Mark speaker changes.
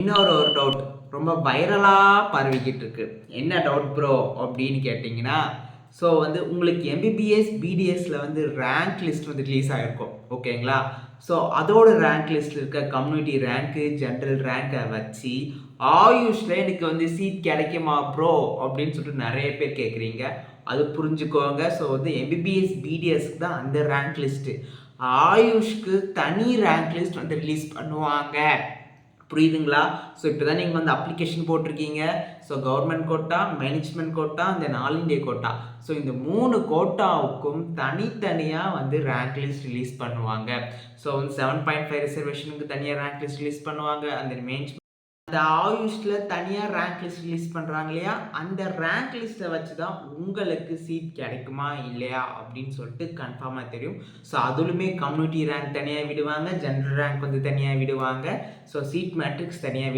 Speaker 1: இன்னொரு டவுட் ரொம்ப வைரலாக பரவிக்கிட்டு இருக்கு. என்ன டவுட் ப்ரோ அப்படின்னு கேட்டிங்கன்னா, ஸோ உங்களுக்கு எம்பிபிஎஸ், பிடிஎஸ்ல ரேங்க் லிஸ்ட் ரிலீஸ் ஆகிருக்கும். ஓகேங்களா? ஸோ அதோட ரேங்க் லிஸ்ட்டில் இருக்க கம்யூனிட்டி ரேங்க்கு, ஜென்ரல் ரேங்கை வச்சு ஆயுஷ்ல எனக்கு சீட் கிடைக்குமா ப்ரோ அப்படின்னு சொல்லிட்டு நிறைய பேர் கேட்குறீங்க. அது புரிஞ்சுக்கோங்க. ஸோ எம்பிபிஎஸ், பிடிஎஸ்க்கு தான் அந்த ரேங்க் லிஸ்ட்டு. ஆயுஷ்க்கு தனி ரேங்க் லிஸ்ட் ரிலீஸ் பண்ணுவாங்க. புரியுதுங்களா? ஸோ இப்போ தான் நீங்கள் அப்ளிகேஷன் போட்டிருக்கீங்க. So government quota, management quota, then all India quota. So இந்த 3 கோட்டாவுக்கும் தனித்தனியாக ரேங்க் லிஸ்ட் ரிலீஸ் பண்ணுவாங்க. ஸோ 7.5 ரிசர்வேஷனுக்கு தனியாக ரேங்க் லிஸ்ட் ரிலீஸ் பண்ணுவாங்க. அந்த மேனேஜ்மெண்ட் அந்த ஆயுஷ்ல தனியா ரேங்க் லிஸ்ட் ரிலீஸ் பண்றாங்க இல்லையா? அந்த ரேங்க் லிஸ்ட்டை வச்சு தான் உங்களுக்கு சீட் கிடைக்குமா இல்லையா அப்படின்னு சொல்லிட்டு கன்ஃபார்மா தெரியும். ஸோ அதிலுமே கம்யூனிட்டி ரேங்க் தனியா விடுவாங்க, ஜெனரல் ரேங்க் தனியா விடுவாங்க. ஸோ சீட் மேட்ரிக்ஸ் தனியா